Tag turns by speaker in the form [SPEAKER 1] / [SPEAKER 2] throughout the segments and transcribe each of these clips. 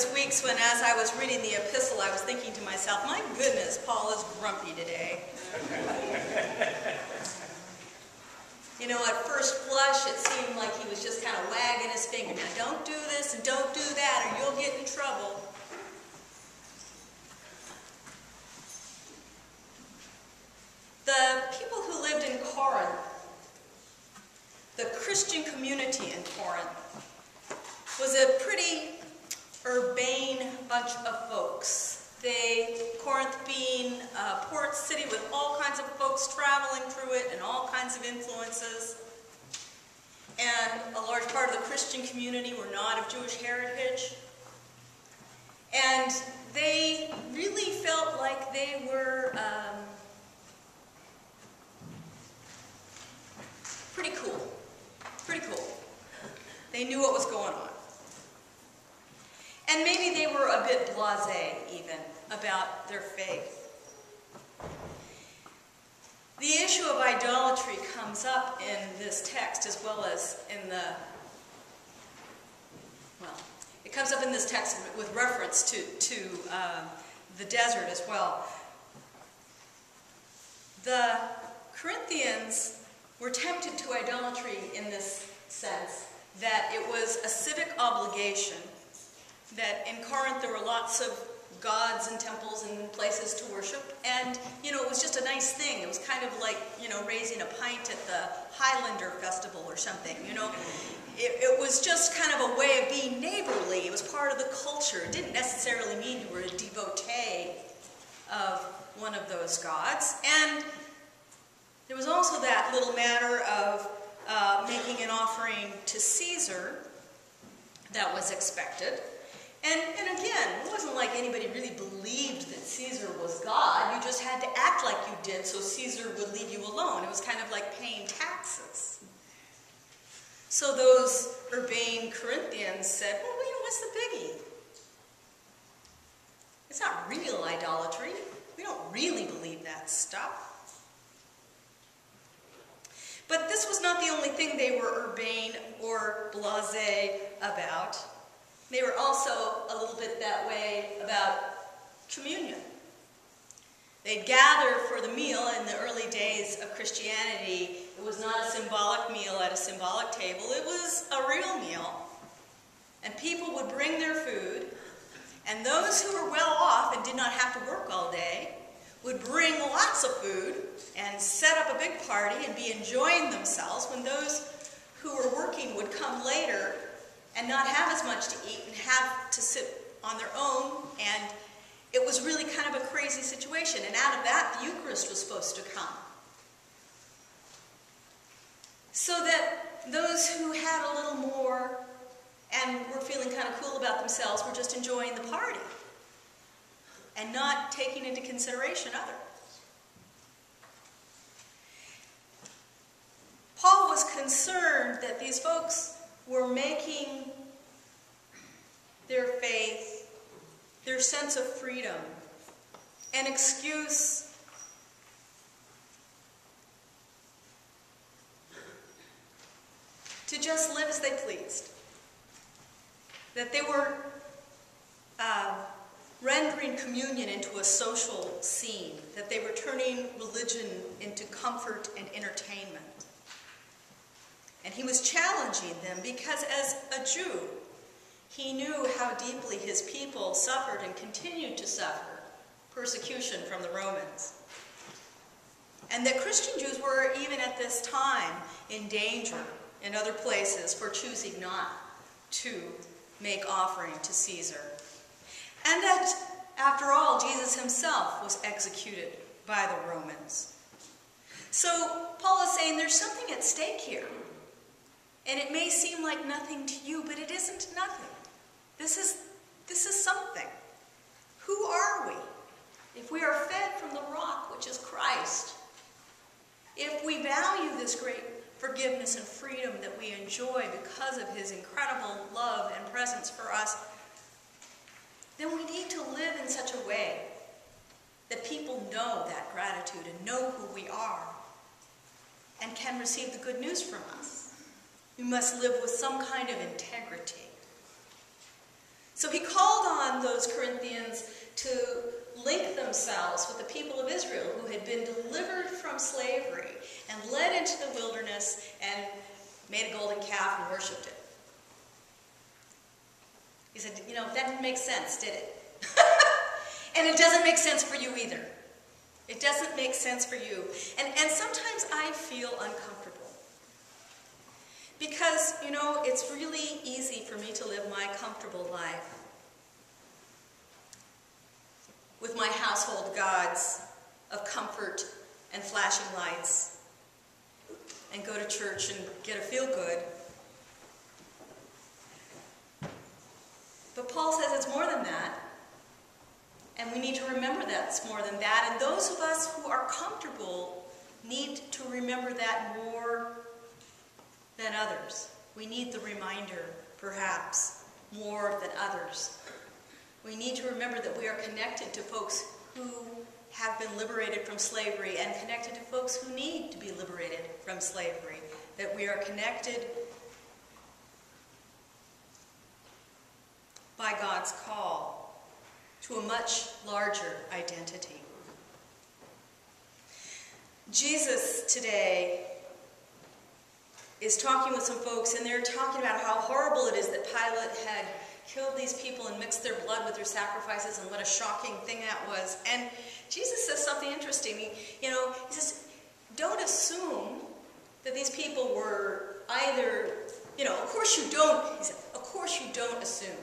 [SPEAKER 1] those weeks when, as I was reading the epistle, I was thinking to myself, my goodness, Paul is grumpy today. You know, at first blush, it seemed like he was just kind of wagging his finger. Now, don't do this and don't do that, or you'll get in trouble. The people who lived in Corinth, the Christian community in Corinth, was a pretty urbane bunch of folks. Corinth being a port city with all kinds of folks traveling through it and all kinds of influences. And a large part of the Christian community were not of Jewish heritage. And they really felt like they were pretty cool. Pretty cool. They knew what was going on. And maybe they were a bit blasé, even, about their faith. The issue of idolatry comes up in this text as well as in it comes up in this text with reference to the desert as well. The Corinthians were tempted to idolatry in this sense, that it was a civic obligation, that in Corinth there were lots of gods and temples and places to worship, and, you know, it was just a nice thing. It was kind of like, you know, raising a pint at the Highlander Festival or something, you know. It was just kind of a way of being neighborly. It was part of the culture. It didn't necessarily mean you were a devotee of one of those gods. And there was also that little matter of making an offering to Caesar that was expected. And again, it wasn't like anybody really believed that Caesar was God. You just had to act like you did so Caesar would leave you alone. It was kind of like paying taxes. So those urbane Corinthians said, well, you know, what's the biggie? It's not real idolatry. We don't really believe that stuff. But this was not the only thing they were urbane or blasé about. They were also a little bit that way about communion. They'd gather for the meal in the early days of Christianity. It was not a symbolic meal at a symbolic table. It was a real meal. And people would bring their food, and those who were well off and did not have to work all day would bring lots of food and set up a big party and be enjoying themselves, when those who were working would come later and not have as much to eat and have to sit on their own. And it was really kind of a crazy situation. And out of that, the Eucharist was supposed to come. So that those who had a little more and were feeling kind of cool about themselves were just enjoying the party and not taking into consideration others. Paul was concerned that these folks were making their faith, their sense of freedom, an excuse to just live as they pleased. That they were rendering communion into a social scene, that they were turning religion into comfort and entertainment. And he was challenging them because, as a Jew, he knew how deeply his people suffered and continued to suffer persecution from the Romans. And that Christian Jews were, even at this time, in danger in other places for choosing not to make offering to Caesar. And that, after all, Jesus himself was executed by the Romans. So Paul is saying there's something at stake here. And it may seem like nothing to you, but it isn't nothing. This is something. Who are we? If we are fed from the rock, which is Christ, if we value this great forgiveness and freedom that we enjoy because of his incredible love and presence for us, then we need to live in such a way that people know that gratitude and know who we are and can receive the good news from us. We must live with some kind of integrity. So he called on those Corinthians to link themselves with the people of Israel who had been delivered from slavery and led into the wilderness and made a golden calf and worshipped it. He said, that didn't make sense, did it? And it doesn't make sense for you either. It doesn't make sense for you. And sometimes I feel uncomfortable. Because, it's really easy for me to live my comfortable life with my household gods of comfort and flashing lights and go to church and get a feel-good. But Paul says it's more than that. And we need to remember that it's more than that. And those of us who are comfortable need to remember that more than others. We need the reminder, perhaps, more than others. We need to remember that we are connected to folks who have been liberated from slavery and connected to folks who need to be liberated from slavery. That we are connected by God's call to a much larger identity. Jesus today is talking with some folks, and they're talking about how horrible it is that Pilate had killed these people and mixed their blood with their sacrifices, and what a shocking thing that was. And Jesus says something interesting. He says, don't assume that these people were either, of course you don't, he said, of course you don't assume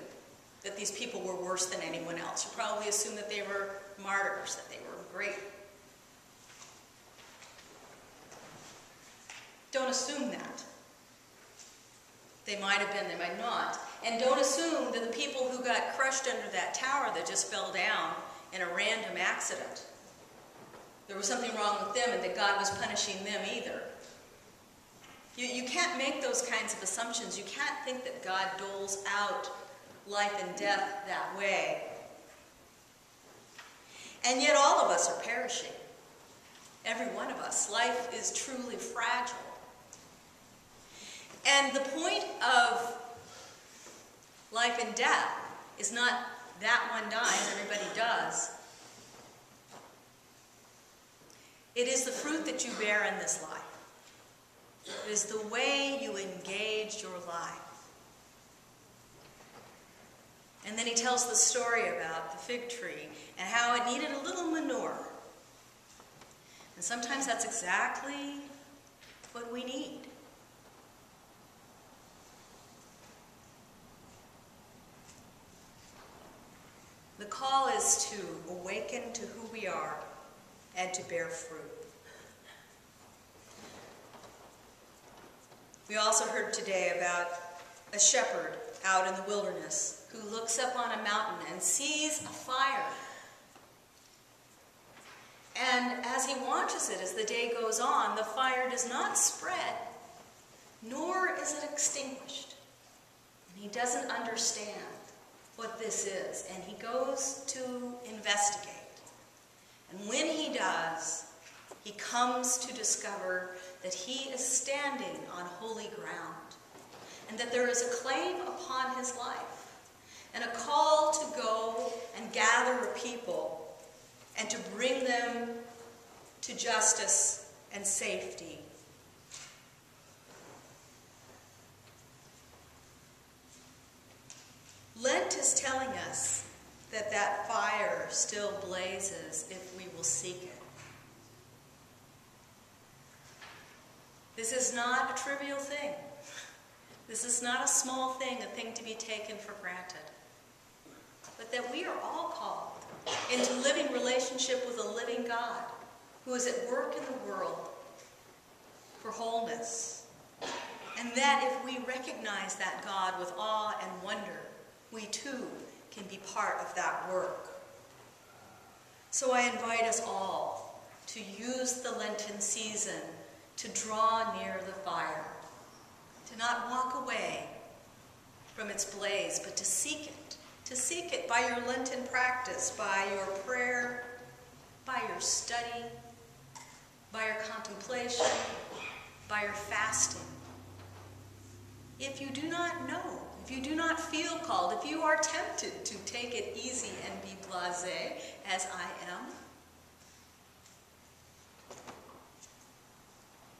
[SPEAKER 1] that these people were worse than anyone else. You probably assume that they were martyrs, that they were great. Don't assume that. They might have been, they might not. And don't assume that the people who got crushed under that tower that just fell down in a random accident, there was something wrong with them and that God was punishing them either. You can't make those kinds of assumptions. You can't think that God doles out life and death that way. And yet all of us are perishing. Every one of us. Life is truly fragile. And the point of life and death is not that one dies, everybody does. It is the fruit that you bear in this life. It is the way you engage your life. And then he tells the story about the fig tree and how it needed a little manure. And sometimes that's exactly what we need. The call is to awaken to who we are and to bear fruit. We also heard today about a shepherd out in the wilderness who looks up on a mountain and sees a fire. And as he watches it, as the day goes on, the fire does not spread, nor is it extinguished. And he doesn't understand what this is, and he goes to investigate. And when he does, he comes to discover that he is standing on holy ground, and that there is a claim upon his life, and a call to go and gather a people, and to bring them to justice and safety. Lent is telling us that that fire still blazes if we will seek it. This is not a trivial thing. This is not a small thing, a thing to be taken for granted. But that we are all called into living relationship with a living God who is at work in the world for wholeness. And that if we recognize that God with awe and wonder, we too can be part of that work. So I invite us all to use the Lenten season to draw near the fire, to not walk away from its blaze, but to seek it by your Lenten practice, by your prayer, by your study, by your contemplation, by your fasting. If you do not know, if you you do not feel called, if you are tempted to take it easy and be blasé, as I am,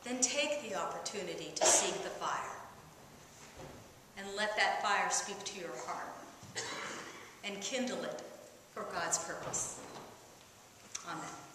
[SPEAKER 1] then take the opportunity to seek the fire. And let that fire speak to your heart and kindle it for God's purpose. Amen.